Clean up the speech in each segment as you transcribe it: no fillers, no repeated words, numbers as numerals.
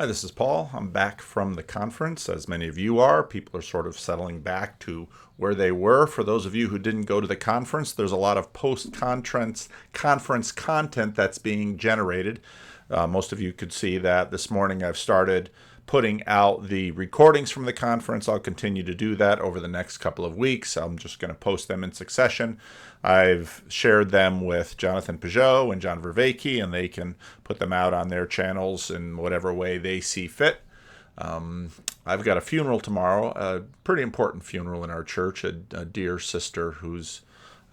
Hi, this is Paul. I'm back from the conference, as many of you are. People are sort of settling back to where they were. For those of you who didn't go to the conference, there's a lot of post-conference content that's being generated. Most of you could see that this morning I've started putting out the recordings from the conference. I'll continue to do that over the next couple of weeks. I'm just going to post them in succession. I've shared them with Jonathan Peugeot and John Vervaeke, and they can put them out on their channels in whatever way they see fit. I've got a funeral tomorrow, a pretty important funeral in our church, a dear sister who's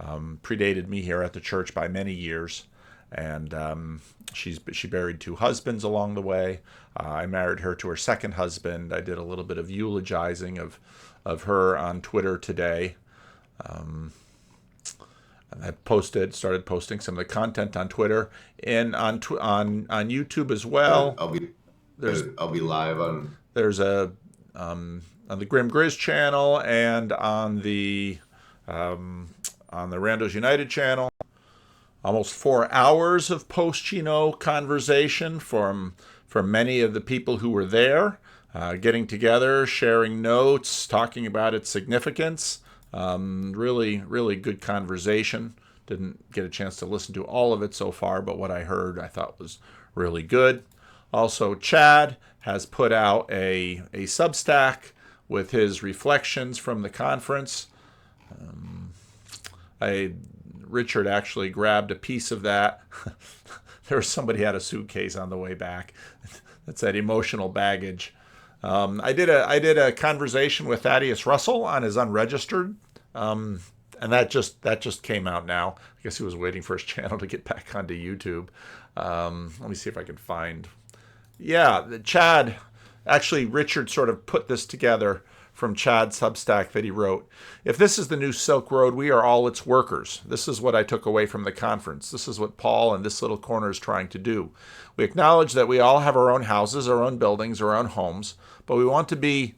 predated me here at the church by many years. And she buried two husbands along the way. I married her to her second husband. I did a little bit of eulogizing of her on Twitter today. And I started posting some of the content on Twitter and on YouTube as well. I'll be live on. There's on the Grim Grizz channel and on the Randos United channel. Almost 4 hours of post-Chino conversation from many of the people who were there, getting together, sharing notes, talking about its significance. Really, really good conversation. Didn't get a chance to listen to all of it so far, but what I heard I thought was really good. Also, Chad has put out a Substack with his reflections from the conference. Richard actually grabbed a piece of that. There was somebody had a suitcase on the way back that said emotional baggage. I did a conversation with Thaddeus Russell on his unregistered, and that just came out now. I guess he was waiting for his channel to get back onto YouTube. Let me see if I can find. Yeah, Chad. Actually, Richard sort of put this together from Chad's Substack that he wrote. If this is the new Silk Road, we are all its workers. This is what I took away from the conference. This is what Paul and this little corner is trying to do. We acknowledge that we all have our own houses, our own buildings, our own homes, but we want to be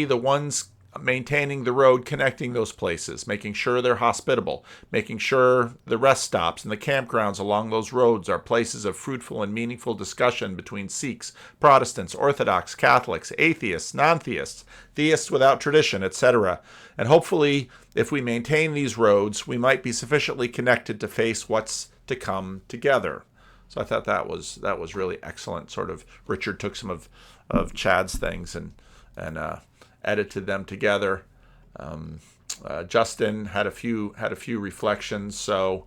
the ones maintaining the road connecting those places, making sure they're hospitable, making sure the rest stops and the campgrounds along those roads are places of fruitful and meaningful discussion between Sikhs, Protestants, Orthodox, Catholics, atheists, non-theists, theists without tradition, etc. And hopefully, if we maintain these roads, we might be sufficiently connected to face what's to come together. So I thought that was really excellent. Sort of Richard took some of Chad's things and edited them together. Justin had a few reflections. So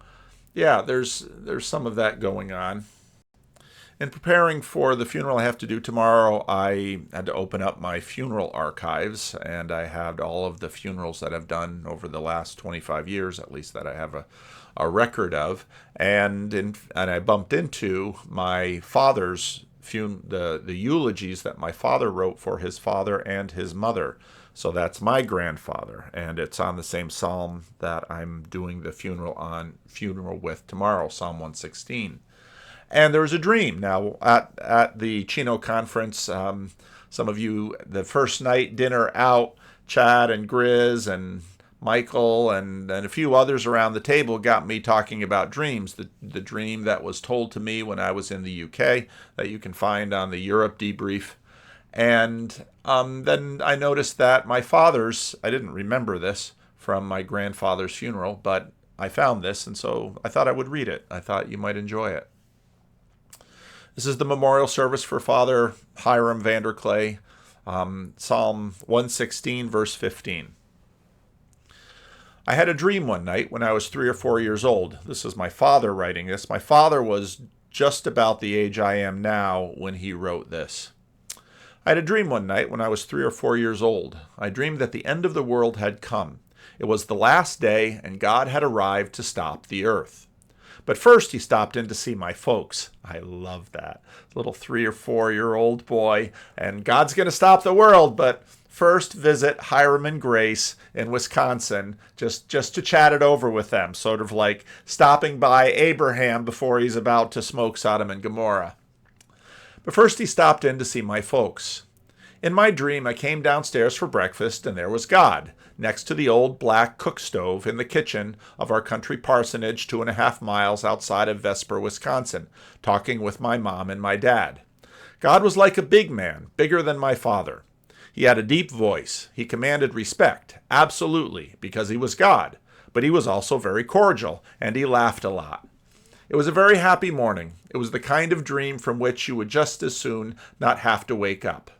yeah, there's some of that going on. In preparing for the funeral I have to do tomorrow, I had to open up my funeral archives, and I had all of the funerals that I've done over the last 25 years, at least that I have a record of. And I bumped into my father's the eulogies that my father wrote for his father and his mother. So that's my grandfather, and it's on the same psalm that I'm doing the funeral with tomorrow, Psalm 116. And there was a dream. Now, at the Chino conference, some of you, the first night dinner out, Chad and Grizz and Michael and a few others around the table got me talking about dreams. The dream that was told to me when I was in the UK that you can find on the Europe debrief. And then I noticed that I didn't remember this from my grandfather's funeral, but I found this, and so I thought I would read it. I thought you might enjoy it. This is the memorial service for Father Hiram Vanderclay, Psalm 116, verse 15. I had a dream one night when I was 3 or 4 years old. This is my father writing this. My father was just about the age I am now when he wrote this. I had a dream one night when I was 3 or 4 years old. I dreamed that the end of the world had come. It was the last day, and God had arrived to stop the earth. But first he stopped in to see my folks. I love that. Little 3 or 4-year-old boy, and God's going to stop the world, but first visit Hiram and Grace in Wisconsin just to chat it over with them, sort of like stopping by Abraham before he's about to smoke Sodom and Gomorrah. But first he stopped in to see my folks. In my dream, I came downstairs for breakfast, and there was God, next to the old black cook stove in the kitchen of our country parsonage 2.5 miles outside of Vesper, Wisconsin, talking with my mom and my dad. God was like a big man, bigger than my father. He had a deep voice. He commanded respect, absolutely, because he was God. But he was also very cordial, and he laughed a lot. It was a very happy morning. It was the kind of dream from which you would just as soon not have to wake up.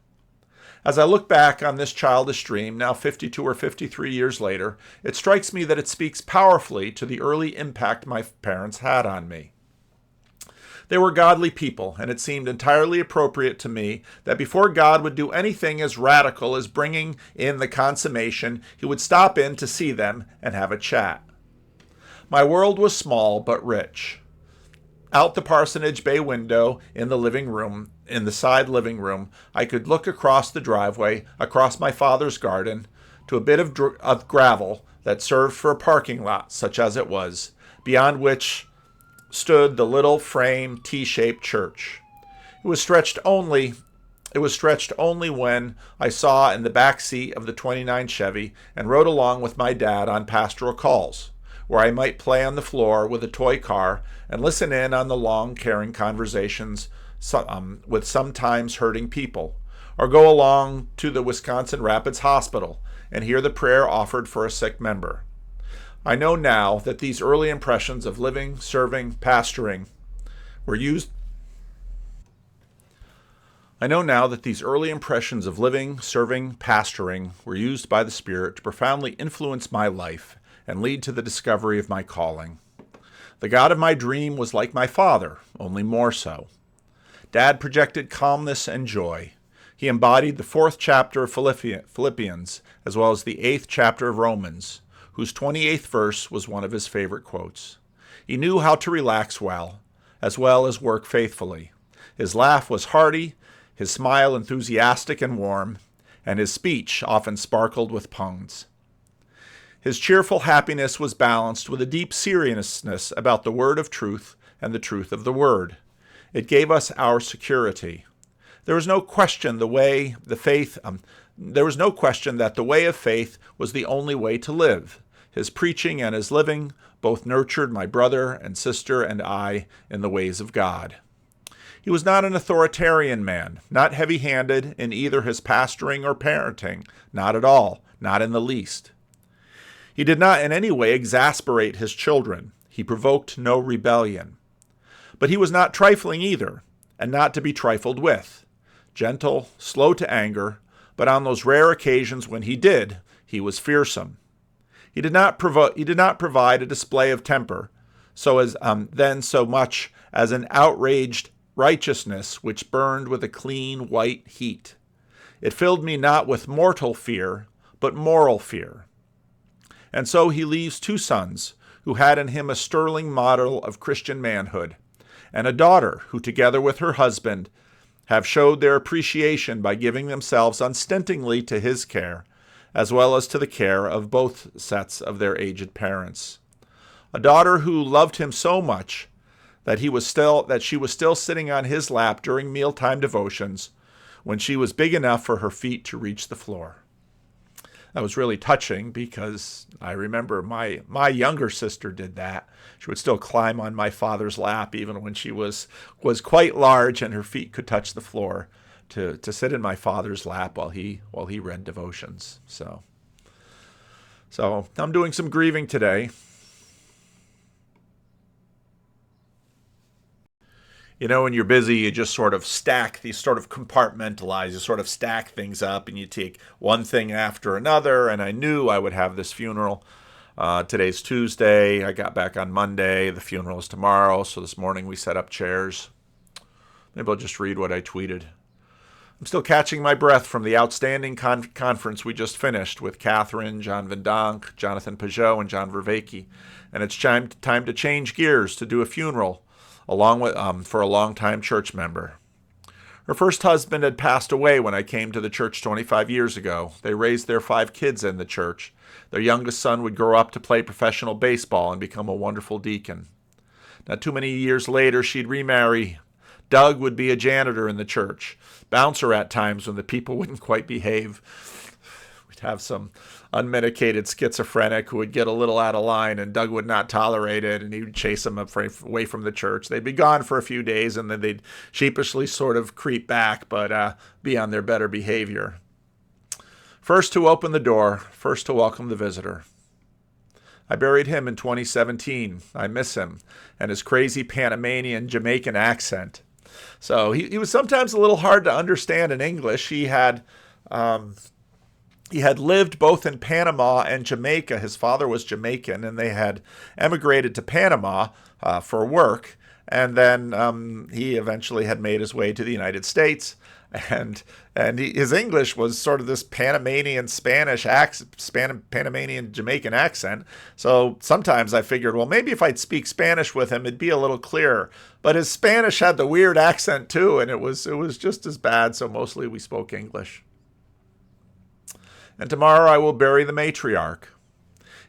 As I look back on this childish dream, now 52 or 53 years later, it strikes me that it speaks powerfully to the early impact my parents had on me. They were godly people, and it seemed entirely appropriate to me that before God would do anything as radical as bringing in the consummation, he would stop in to see them and have a chat. My world was small but rich. Out the parsonage bay window in the side living room, I could look across the driveway, across my father's garden, to a bit of gravel that served for a parking lot, such as it was, beyond which stood the little frame T-shaped church. It was stretched only when I saw in the back seat of the 29 Chevy and rode along with my dad on pastoral calls, where I might play on the floor with a toy car and listen in on the long, caring conversations with sometimes hurting people, or go along to the Wisconsin Rapids Hospital and hear the prayer offered for a sick member. I know now that these early impressions of living, serving, pastoring were used by the Spirit to profoundly influence my life and lead to the discovery of my calling. The God of my dream was like my father, only more so. Dad projected calmness and joy. He embodied the 4th chapter of Philippians, as well as the 8th chapter of Romans, whose 28th verse was one of his favorite quotes. He knew how to relax well as work faithfully. His laugh was hearty, his smile enthusiastic and warm, and his speech often sparkled with puns. His cheerful happiness was balanced with a deep seriousness about the word of truth and the truth of the word. It gave us our security. There was no question that the way of faith was the only way to live. His preaching and his living both nurtured my brother and sister and I in the ways of God. He was not an authoritarian man, not heavy-handed in either his pastoring or parenting, not at all, not in the least. He did not in any way exasperate his children. He provoked no rebellion. But he was not trifling either, and not to be trifled with. Gentle, slow to anger, but on those rare occasions when he did, he was fearsome. He did not provide a display of temper, so much as an outraged righteousness which burned with a clean white heat. It filled me not with mortal fear, but moral fear. And so he leaves 2 sons, who had in him a sterling model of Christian manhood, and a daughter who, together with her husband, have showed their appreciation by giving themselves unstintingly to his care, as well as to the care of both sets of their aged parents. A daughter who loved him so much that she was still sitting on his lap during mealtime devotions when she was big enough for her feet to reach the floor. That was really touching because I remember my younger sister did that. She would still climb on my father's lap even when she was quite large and her feet could touch the floor to sit in my father's lap while he read devotions. So I'm doing some grieving today. You know, when you're busy, you just sort of compartmentalize, you sort of stack things up and you take one thing after another. And I knew I would have this funeral. Today's Tuesday. I got back on Monday. The funeral is tomorrow. So this morning we set up chairs. Maybe I'll just read what I tweeted. I'm still catching my breath from the outstanding conference we just finished with Catherine, John Van Donk, Jonathan Peugeot, and John Vervaeke. And it's time to change gears to do a funeral for a longtime church member. Her first husband had passed away when I came to the church 25 years ago. They raised their 5 kids in the church. Their youngest son would grow up to play professional baseball and become a wonderful deacon. Not too many years later, she'd remarry. Doug would be a janitor in the church, bouncer at times when the people wouldn't quite behave. We'd have some unmedicated schizophrenic who would get a little out of line, and Doug would not tolerate it, and he would chase them away from the church. They'd be gone for a few days, and then they'd sheepishly sort of creep back, but be on their better behavior. First to open the door, first to welcome the visitor. I buried him in 2017. I miss him and his crazy Panamanian Jamaican accent. So he was sometimes a little hard to understand in English. He had lived both in Panama and Jamaica. His father was Jamaican, and they had emigrated to Panama for work. And then he eventually had made his way to the United States. And his English was sort of this Panamanian Spanish accent, Panamanian Jamaican accent. So sometimes I figured, well, maybe if I'd speak Spanish with him, it'd be a little clearer. But his Spanish had the weird accent too, and it was just as bad. So mostly we spoke English. And tomorrow I will bury the matriarch.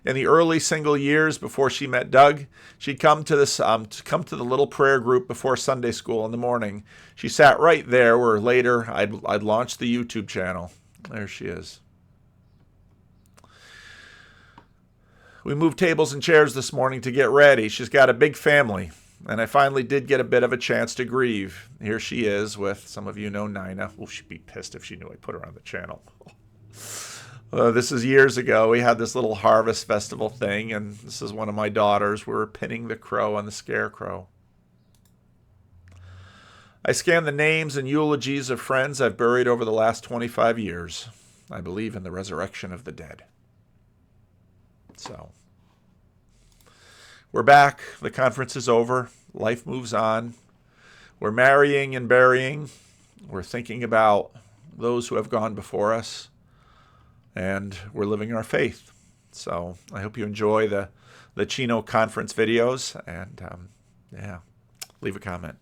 In the early single years before she met Doug, she'd come to the little prayer group before Sunday school in the morning. She sat right there where later I'd launched the YouTube channel. There she is. We moved tables and chairs this morning to get ready. She's got a big family, and I finally did get a bit of a chance to grieve. Here she is with, some of you know Nina. Oh, she'd be pissed if she knew I put her on the channel. This is years ago. We had this little harvest festival thing, and this is one of my daughters. We were pinning the crow on the scarecrow. I scanned the names and eulogies of friends I've buried over the last 25 years. I believe in the resurrection of the dead. So, we're back. The conference is over. Life moves on. We're marrying and burying. We're thinking about those who have gone before us. And we're living our faith. So I hope you enjoy the Chino conference videos. And leave a comment.